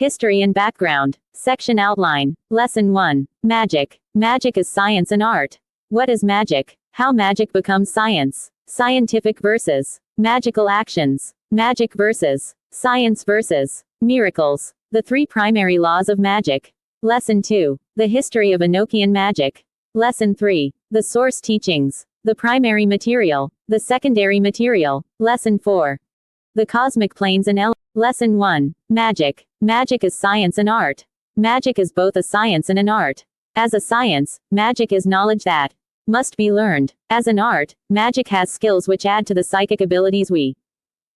History and background. Section outline. Lesson 1. Magic. Magic is science and art. What is magic? How magic becomes science. Scientific versus magical actions. Magic versus science versus miracles. The three primary laws of magic. Lesson 2. The history of Enochian magic. Lesson 3. The source teachings. The primary material. The secondary material. Lesson 4. The cosmic planes and elements. Lesson 1. Magic. Magic is science and art. Magic is both a science and an art. As a science, magic is knowledge that must be learned. As an art, magic has skills which add to the psychic abilities we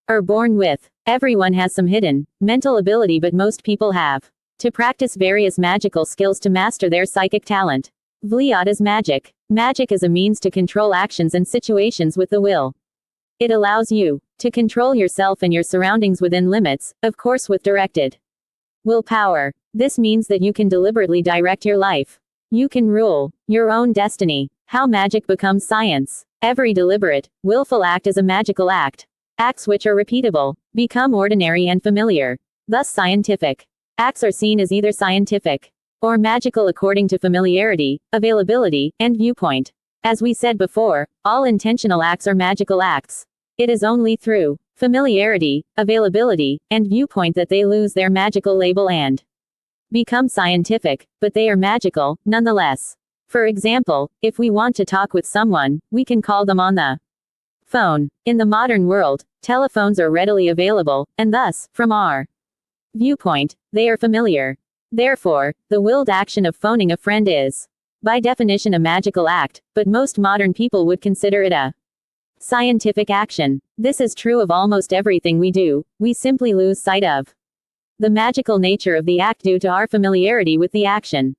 are born with. Everyone has some hidden, mental ability, but most people have to practice various magical skills to master their psychic talent. Vliot is magic. Magic is a means to control actions and situations with the will. It allows you to control yourself and your surroundings within limits, of course with directed willpower. This means that you can deliberately direct your life. You can rule your own destiny. How magic becomes science. Every deliberate, willful act is a magical act. Acts which are repeatable become ordinary and familiar. Thus scientific acts are seen as either scientific or magical according to familiarity, availability, and viewpoint. As we said before, all intentional acts are magical acts. It is only through familiarity, availability, and viewpoint that they lose their magical label and become scientific, but they are magical, nonetheless. For example, if we want to talk with someone, we can call them on the phone. In the modern world, telephones are readily available, and thus, from our viewpoint, they are familiar. Therefore, the willed action of phoning a friend is, by definition, a magical act, but most modern people would consider it a scientific action. This is true of almost everything we do. We simply lose sight of the magical nature of the act due to our familiarity with the action.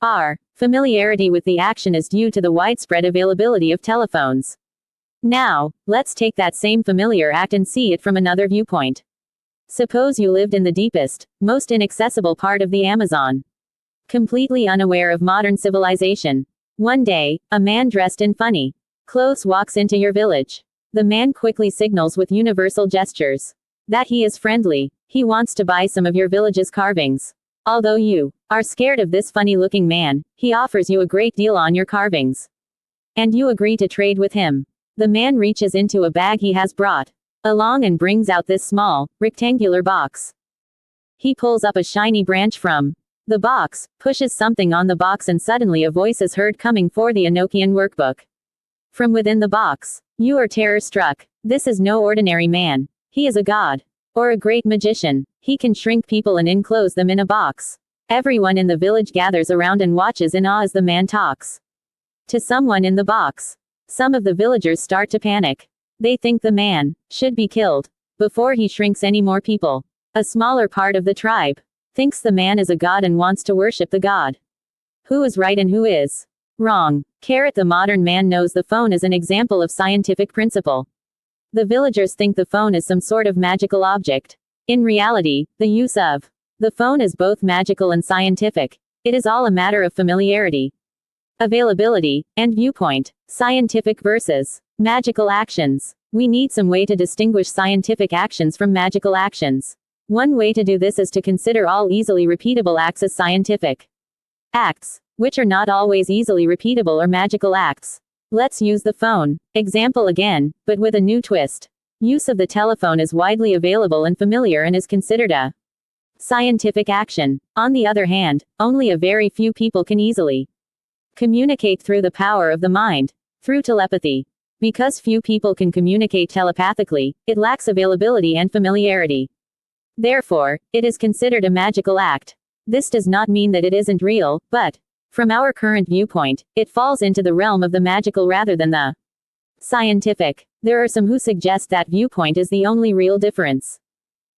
Our familiarity with the action is due to the widespread availability of telephones. Now, let's take that same familiar act and see it from another viewpoint. Suppose you lived in the deepest, most inaccessible part of the Amazon, completely unaware of modern civilization. One day, a man dressed in funny clothes walks into your village. The man quickly signals with universal gestures that he is friendly. He wants to buy some of your village's carvings. Although you are scared of this funny-looking man, he offers you a great deal on your carvings. And you agree to trade with him. The man reaches into a bag he has brought along and brings out this small, rectangular box. He pulls up a shiny branch from the box, pushes something on the box, and suddenly a voice is heard coming for the Enochian workbook. From within the box, you are terror-struck. This is no ordinary man. He is a god. Or a great magician. He can shrink people and enclose them in a box. Everyone in the village gathers around and watches in awe as the man talks to someone in the box. Some of the villagers start to panic. They think the man should be killed before he shrinks any more people. A smaller part of the tribe thinks the man is a god and wants to worship the god. Who is right and who is wrong? The modern man knows the phone is an example of scientific principle. The villagers think the phone is some sort of magical object. In reality, the use of the phone is both magical and scientific. It is all a matter of familiarity, availability, and viewpoint. Scientific versus magical actions. We need some way to distinguish scientific actions from magical actions. One way to do this is to consider all easily repeatable acts as scientific acts, which are not always easily repeatable or magical acts. Let's use the phone example again, but with a new twist. Use of the telephone is widely available and familiar and is considered a scientific action. On the other hand, only a very few people can easily communicate through the power of the mind, through telepathy. Because few people can communicate telepathically, it lacks availability and familiarity. Therefore, it is considered a magical act. This does not mean that it isn't real, but from our current viewpoint, it falls into the realm of the magical rather than the scientific. There are some who suggest that viewpoint is the only real difference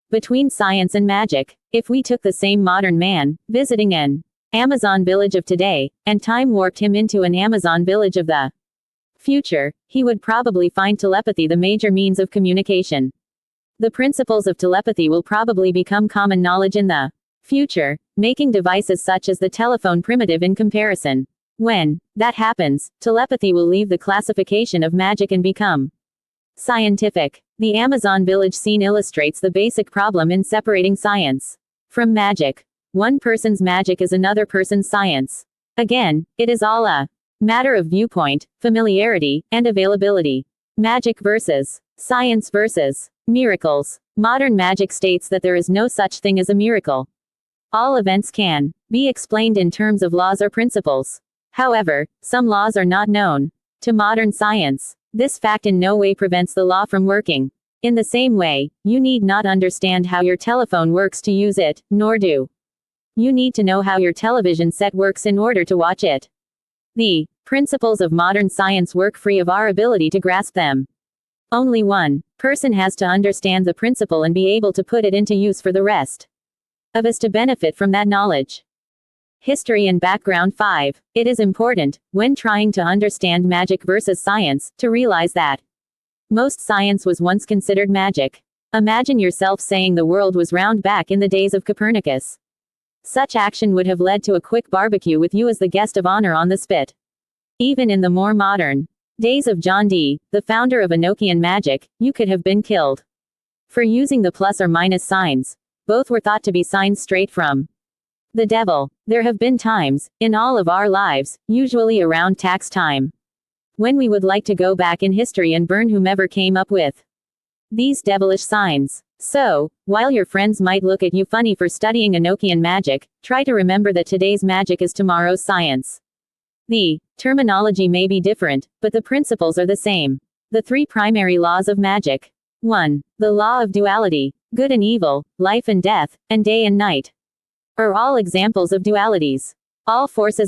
between science and magic. If we took the same modern man, visiting an Amazon village of today, and time warped him into an Amazon village of the future, he would probably find telepathy the major means of communication. The principles of telepathy will probably become common knowledge in the future, making devices such as the telephone primitive in comparison. When that happens, telepathy will leave the classification of magic and become scientific. The Amazon village scene illustrates the basic problem in separating science From magic. One person's magic is another person's science. Again, it is all a matter of viewpoint, familiarity, and availability. Magic versus science versus miracles. Modern magic states that there is no such thing as a miracle. All events can be explained in terms of laws or principles. However, some laws are not known to modern science. This fact in no way prevents the law from working. In the same way, you need not understand how your telephone works to use it, nor do you need to know how your television set works in order to watch it. The principles of modern science work free of our ability to grasp them. Only one person has to understand the principle and be able to put it into use for the rest of us to benefit from that knowledge. History and background 5. It is important, when trying to understand magic versus science, to realize that most science was once considered magic. Imagine yourself saying the world was round back in the days of Copernicus. Such action would have led to a quick barbecue with you as the guest of honor on the spit. Even in the more modern days of John Dee, the founder of Enochian magic, you could have been killed for using the plus or minus signs. Both were thought to be signs straight from the devil. There have been times, in all of our lives, usually around tax time, when we would like to go back in history and burn whomever came up with these devilish signs. So, while your friends might look at you funny for studying Enochian magic, try to remember that today's magic is tomorrow's science. The terminology may be different, but the principles are the same. The 3 primary laws of magic. 1. The law of duality. Good and evil, life and death, and day and night are all examples of dualities. All forces